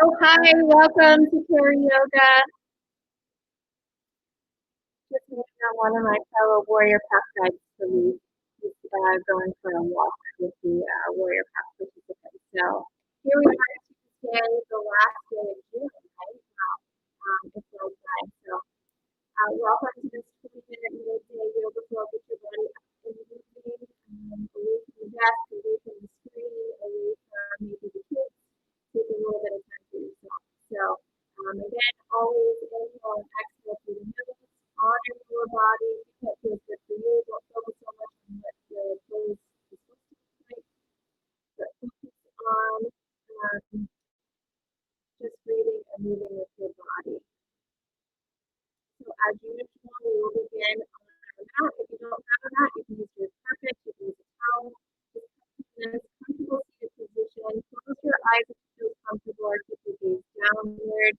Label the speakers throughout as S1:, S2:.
S1: Oh, hi, welcome to Carrie Yoga. Just meeting out one of my fellow Warrior Path guides to leave. He's going for a walk with the Warrior Path participants. So here we are today, the last day of June, right? It's like time. So welcome to this 20-minute midday yoga flow with your body up in the evening, away from the desk, away from the screen, away from maybe the kids. Take a little bit of time for yourself. So again, always inhale and exhale through the nose. Honor your body. What feels good for you. Don't focus so much on what the pose is supposed to look like, but focus on just breathing and moving with your body. So as usual, we will begin on our mat. If you don't have a mat, you can use your carpet, you can use a towel. Just in this comfortable seated position. Close your eyes if you feel comfortable, or keep your gaze downward,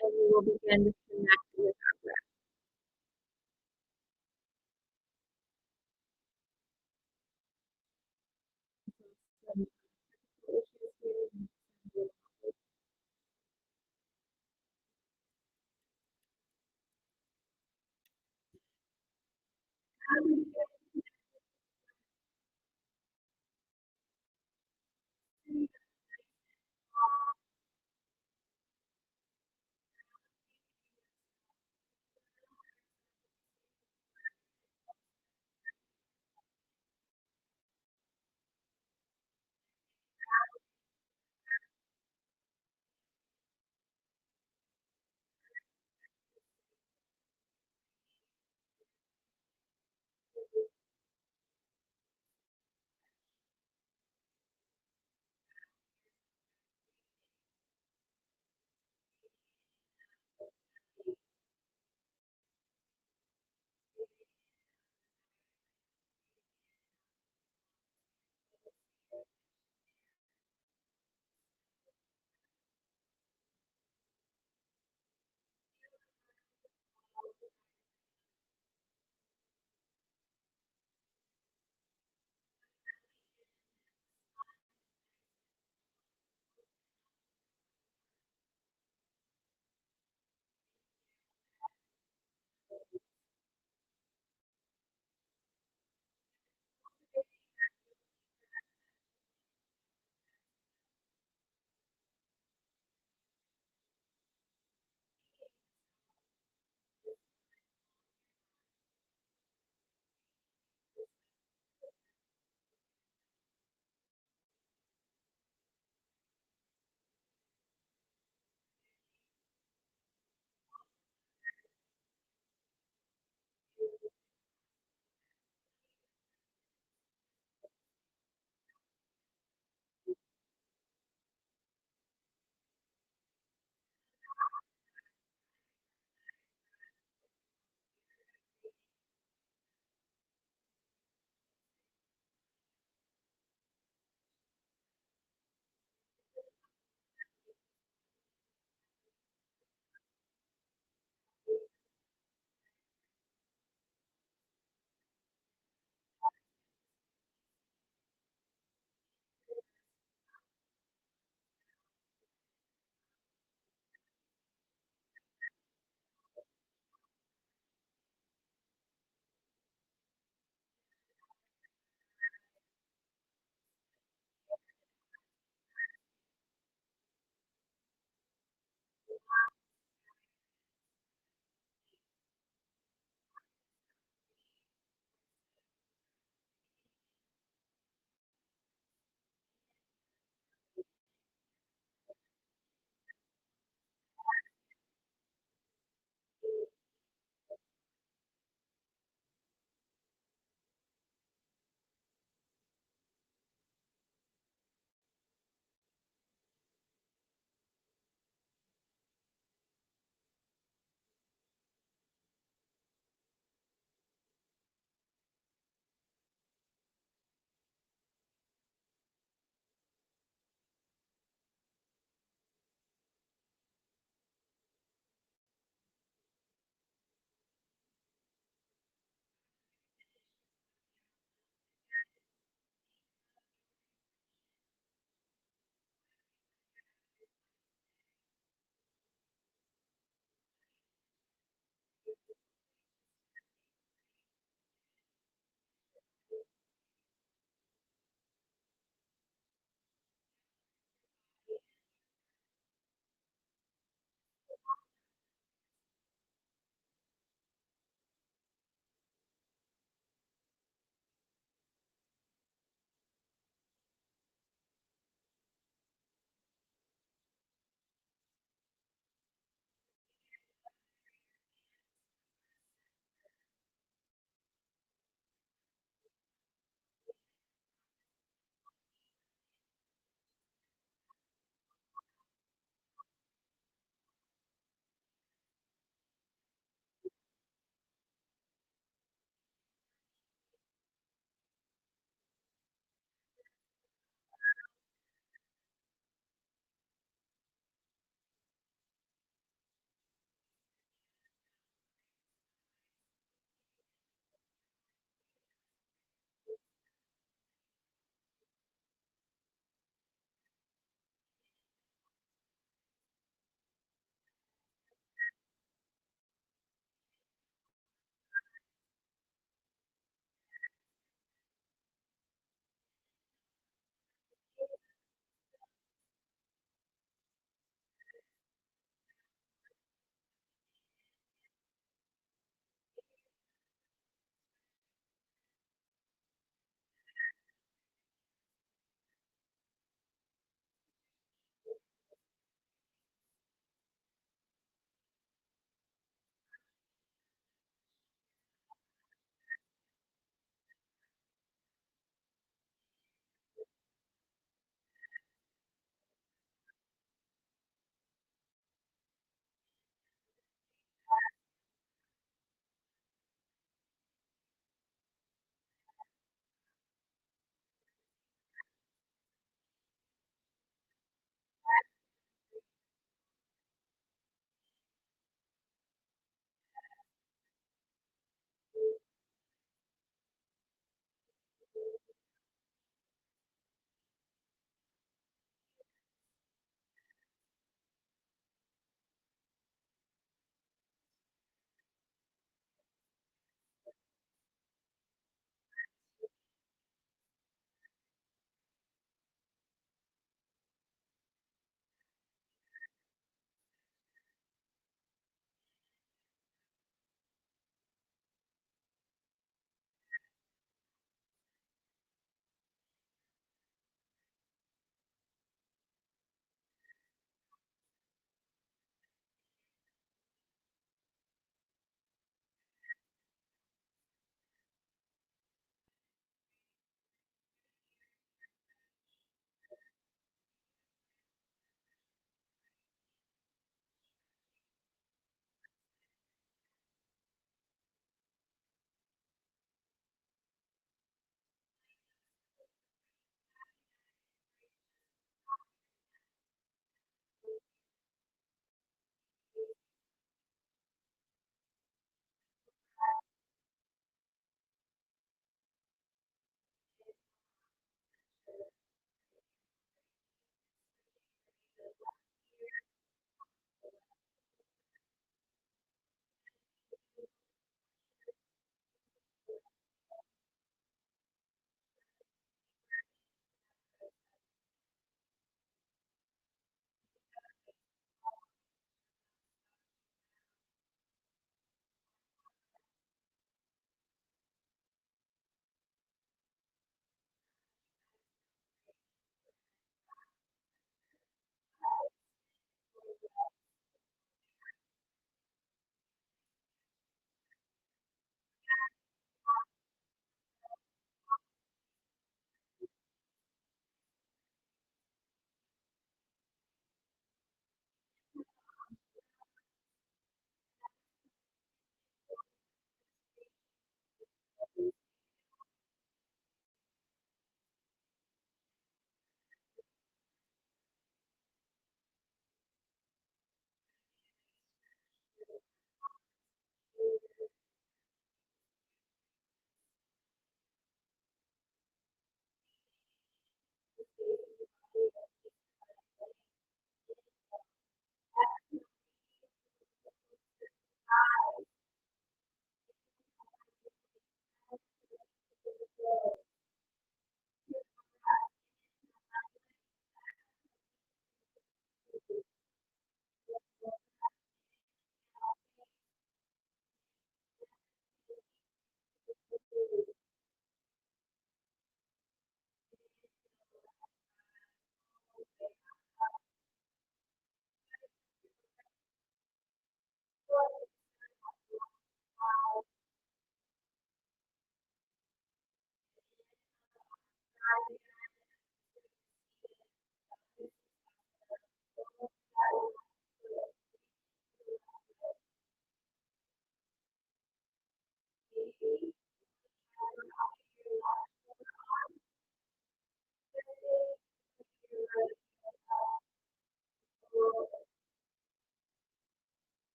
S1: and we will begin to connect with our breath. Some issues here.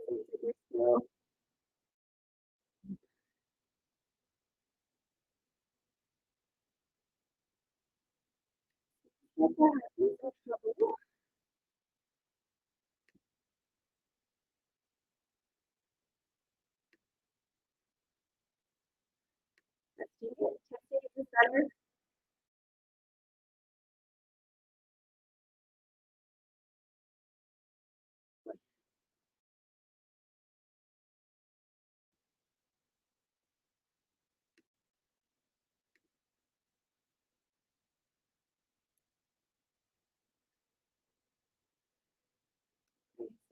S1: Super slow. What the heck is that trouble? Testing it. Testing it. Is better?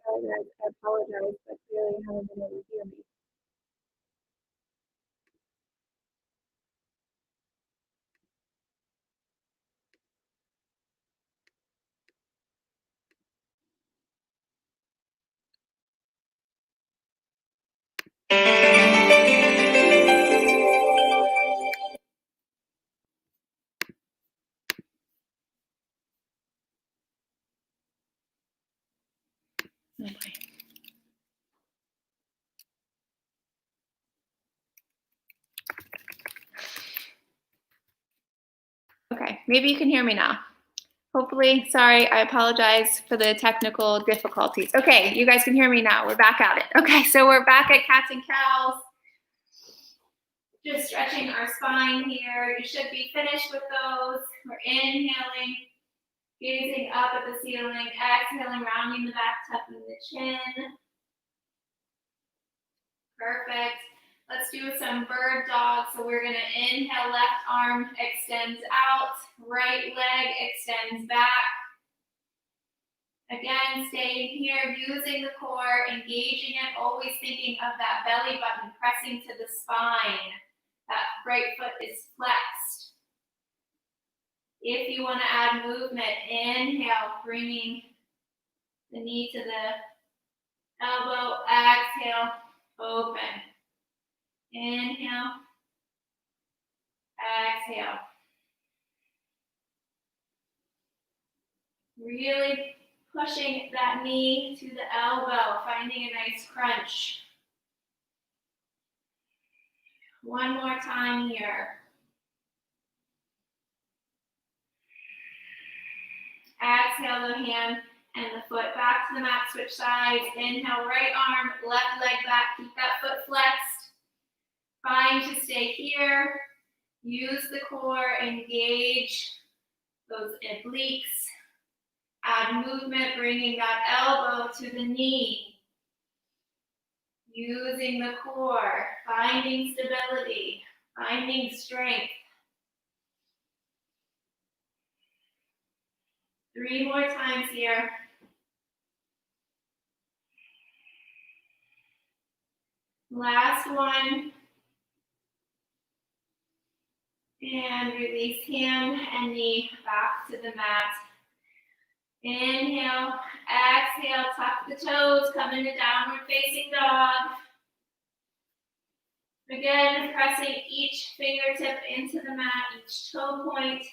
S1: Sorry guys, I apologize, but clearly you haven't been able to hear me. Okay. Okay, maybe you can hear me now. Hopefully, sorry, I apologize for the technical difficulties. Okay, you guys can hear me now. We're back at it. Okay, so we're back at cats and cows. Just stretching our spine here. You should be finished with those. We're inhaling, gazing up at the ceiling, exhaling, rounding the back, tucking the chin. Perfect. Let's do some bird dog. So we're gonna inhale, left arm extends out, right leg extends back. Again, staying here, using the core, engaging it, always thinking of that belly button pressing to the spine. That right foot is flexed. If you want to add movement, inhale, bringing the knee to the elbow, exhale, open. Inhale, exhale. Really pushing that knee to the elbow, finding a nice crunch. One more time here. Exhale the hand and the foot back to the mat, switch sides. Inhale, right arm, left leg back, keep that foot flexed. Find to stay here. Use the core, engage those obliques. Add movement, bringing that elbow to the knee. Using the core, finding stability, finding strength. 3 more times here. Last one. And release hand and knee back to the mat. Inhale, exhale, tuck the toes, come into downward facing dog. Again, pressing each fingertip into the mat, each toe point.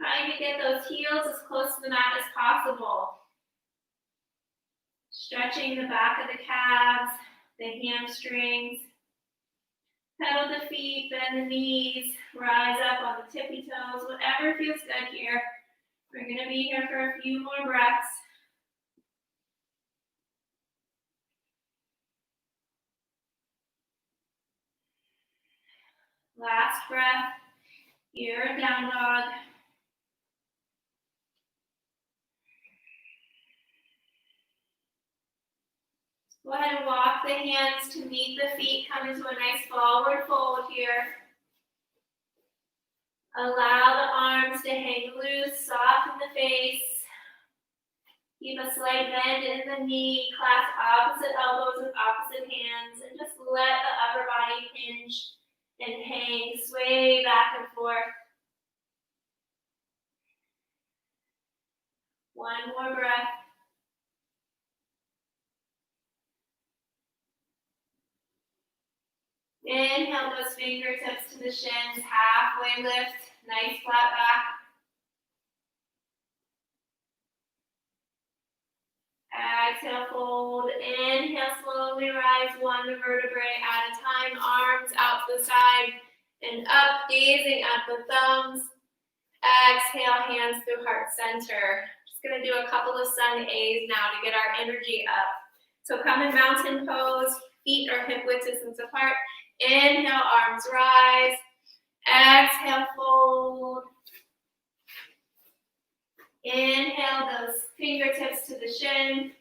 S1: Trying to get those heels as close to the mat as possible. Stretching the back of the calves, the hamstrings. Pedal the feet, bend the knees, rise up on the tippy toes, whatever feels good here. We're going to be here for a few more breaths. Last breath, here in down dog. Go ahead and walk the hands to meet the feet. Come into a nice forward fold here. Allow the arms to hang loose, soften the face. Keep a slight bend in the knee. Clasp opposite elbows with opposite hands. And just let the upper body hinge and hang. Sway back and forth. One more breath. Inhale those fingertips to the shins. Halfway lift. Nice flat back. Exhale, fold. Inhale, slowly rise one vertebrae at a time. Arms out to the side and up, gazing at the thumbs. Exhale, hands through heart center. Just going to do a couple of sun A's now to get our energy up. So come in mountain pose. Feet are hip width distance apart. Inhale, arms rise. Exhale, fold. Inhale, those fingertips to the shin.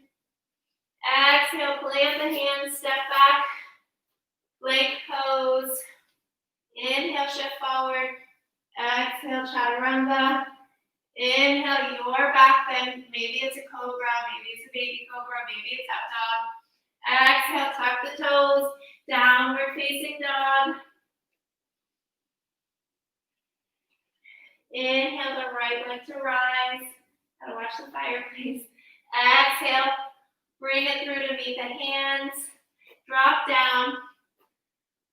S1: Exhale, plant the hands, step back. Plank pose. Inhale, shift forward. Exhale, chaturanga. Inhale, your back bend. Maybe it's a cobra, maybe it's a baby cobra, maybe it's up dog. Exhale, tuck the toes. Downward facing dog. Inhale the right leg to rise. Gotta watch the fireplace. Exhale, bring it through to meet the hands. Drop down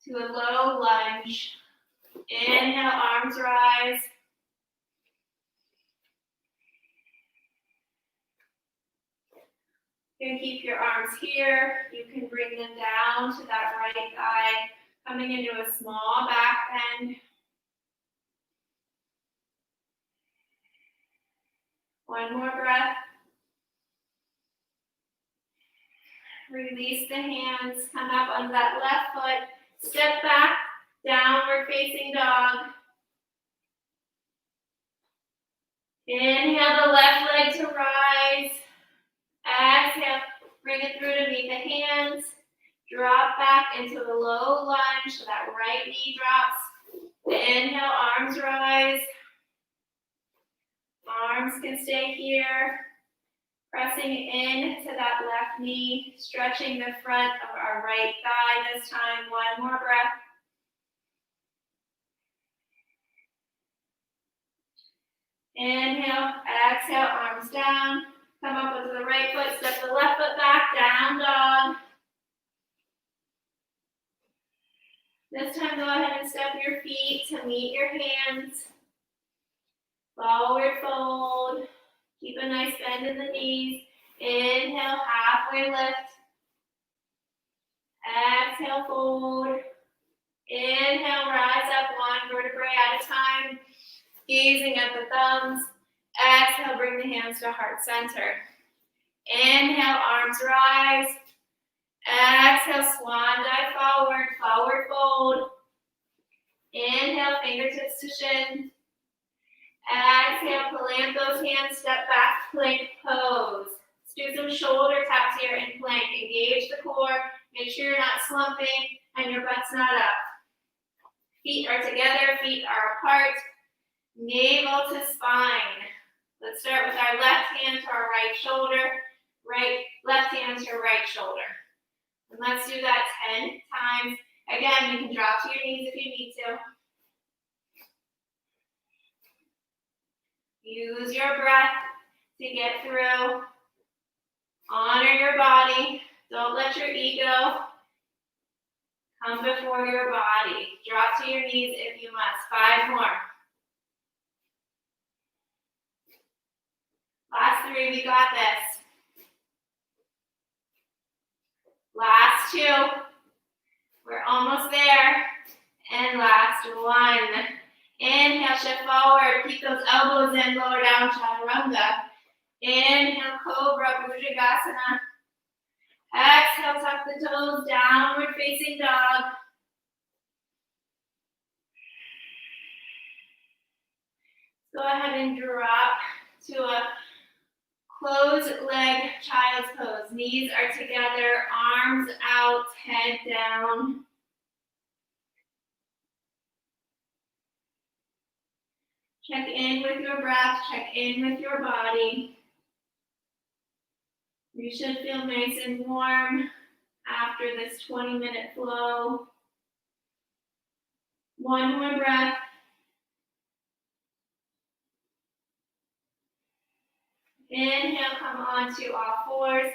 S1: to a low lunge. Inhale, arms rise. You can keep your arms here. You can bring them down to that right thigh, coming into a small back bend. One more breath. Release the hands. Come up on that left foot. Step back. Downward facing dog. Inhale the left leg to rise. Exhale. Bring it through to meet the hands. Drop back into the low lunge so that right knee drops. Inhale, arms rise. Arms can stay here. Pressing into that left knee, stretching the front of our right thigh this time. One more breath. Inhale, exhale, arms down. Come up with the right foot, step the left foot back, down dog. This time, go ahead and step your feet to meet your hands. Forward fold. Keep a nice bend in the knees. Inhale, halfway lift. Exhale, fold. Inhale, rise up one vertebrae at a time. Gazing at the thumbs. Exhale, bring the hands to heart center. Inhale, arms rise. Exhale, swan dive forward, forward fold. Inhale, fingertips to shin. Exhale, plant those hands, step back, plank pose. Let's do some shoulder taps here in plank. Engage the core. Make sure you're not slumping and your butt's not up. Feet are together, feet are apart. Navel to spine. Let's start with our left hand to our right shoulder. Left hand to your right shoulder. And let's do that 10 times. Again, you can drop to your knees if you need to. Use your breath to get through. Honor your body. Don't let your ego come before your body. Drop to your knees if you must. 5 more. Last 3, we got this. Last 2. We're almost there. And last 1. Inhale, shift forward. Keep those elbows in, lower down, chaturanga. Inhale, cobra, bhujangasana. Exhale, tuck the toes, downward facing dog. Go ahead and drop to a Closed leg child's pose. Knees are together, arms out, head down. Check in with your breath, check in with your body. You should feel nice and warm after this 20-minute flow. One more breath. Inhale, come onto all fours.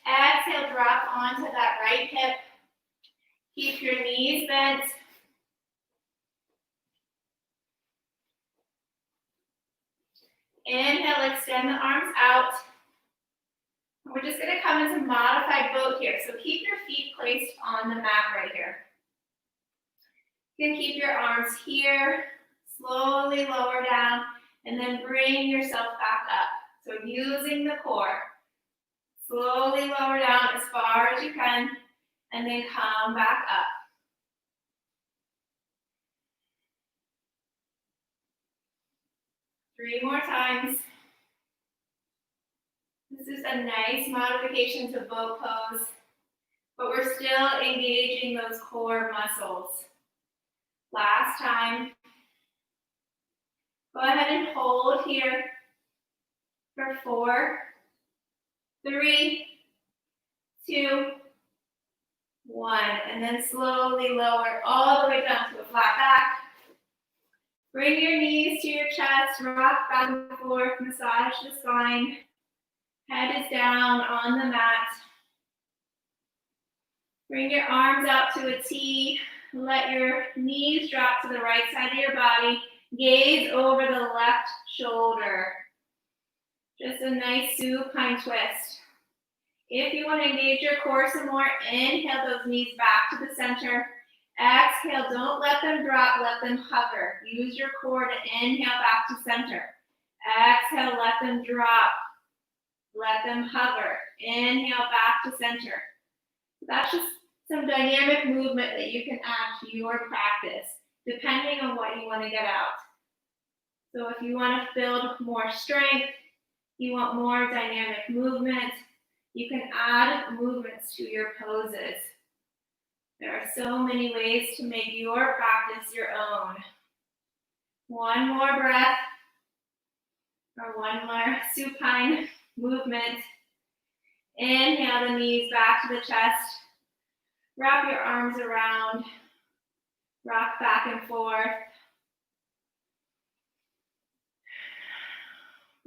S1: Exhale, drop onto that right hip. Keep your knees bent. Inhale, extend the arms out. We're just going to come into modified boat here. So keep your feet placed on the mat right here. You can keep your arms here. Slowly lower down and then bring yourself back up. So using the core. Slowly lower down as far as you can and then come back up. Three more times. This is a nice modification to boat pose, but we're still engaging those core muscles. Last time. Go ahead and hold here for 4, 3, 2, 1, and then slowly lower all the way down to a flat back. Bring your knees to your chest, rock back and forth, massage the spine. Head is down on the mat. Bring your arms out to a T. Let your knees drop to the right side of your body. Gaze over the left shoulder. Just a nice supine twist. If you want to engage your core some more, inhale those knees back to the center. Exhale, don't let them drop, let them hover. Use your core to inhale back to center. Exhale, let them drop. Let them hover. Inhale back to center. That's just some dynamic movement that you can add to your practice, depending on what you want to get out. So if you want to build more strength, you want more dynamic movement, you can add movements to your poses. There are so many ways to make your practice your own. One more breath, or one more supine movement. Inhale the knees back to the chest. Wrap your arms around. Rock back and forth.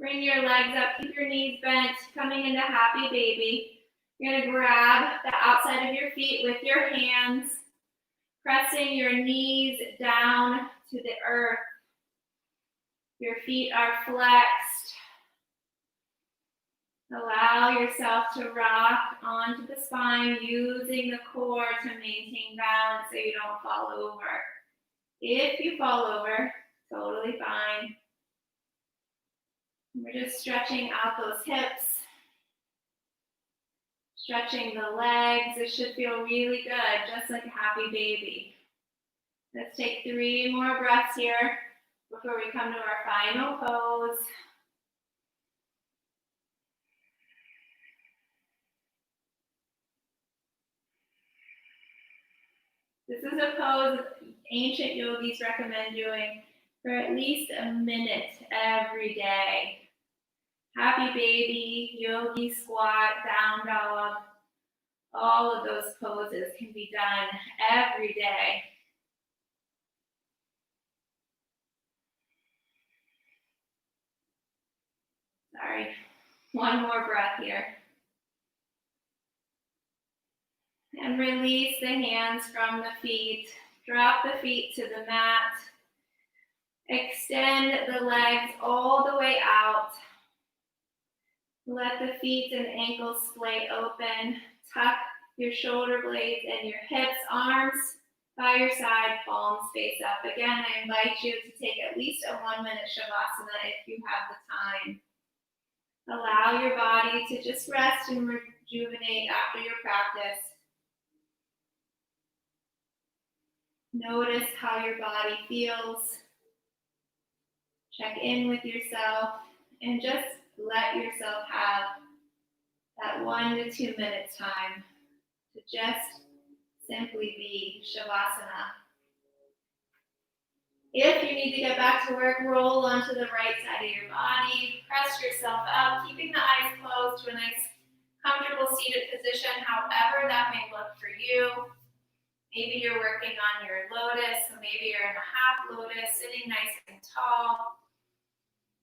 S1: Bring your legs up, keep your knees bent, coming into happy baby. You're going to grab the outside of your feet with your hands, pressing your knees down to the earth. Your feet are flexed. Allow yourself to rock onto the spine using the core to maintain balance so you don't fall over. If you fall over, totally fine. We're just stretching out those hips, stretching the legs. It should feel really good, just like a happy baby. Let's take 3 more breaths here before we come to our final pose. This is a pose ancient yogis recommend doing for at least a minute every day. Happy baby, yogi squat, down dog, all of those poses can be done every day. Sorry, one more breath here. And release the hands from the feet. Drop the feet to the mat. Extend the legs all the way out. Let the feet and ankles splay open. Tuck your shoulder blades and your hips, arms by your side, palms face up. Again, I invite you to take at least a 1-minute shavasana if you have the time. Allow your body to just rest and rejuvenate after your practice. Notice how your body feels. Check in with yourself and just let yourself have that 1 to 2 minutes time to just simply be Shavasana. If you need to get back to work, roll onto the right side of your body, press yourself up, keeping the eyes closed to a nice comfortable seated position, however that may look for you. Maybe you're working on your lotus, so maybe you're in a half lotus, sitting nice and tall.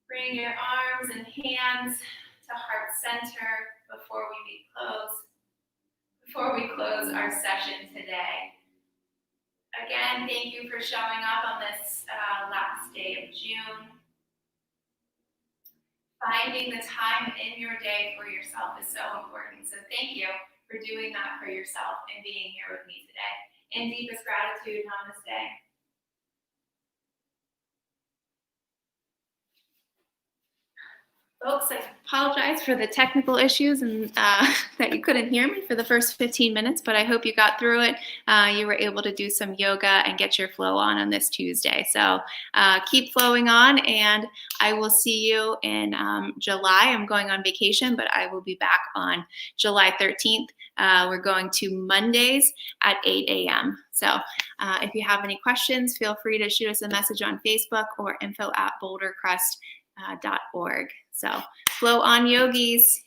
S1: Bring your arms and hands to heart center before we close our session today. Again, thank you for showing up on this last day of June. Finding the time in your day for yourself is so important. So thank you for doing that for yourself and being here with me today. In deepest gratitude, namaste. Folks, I apologize for the technical issues and that you couldn't hear me for the first 15 minutes, but I hope you got through it. You were able to do some yoga and get your flow on this Tuesday. So keep flowing on, and I will see you in July. I'm going on vacation, but I will be back on July 13th. We're going to Mondays at 8 a.m. So if you have any questions, feel free to shoot us a message on Facebook or info@bouldercrest.org. So flow on, yogis.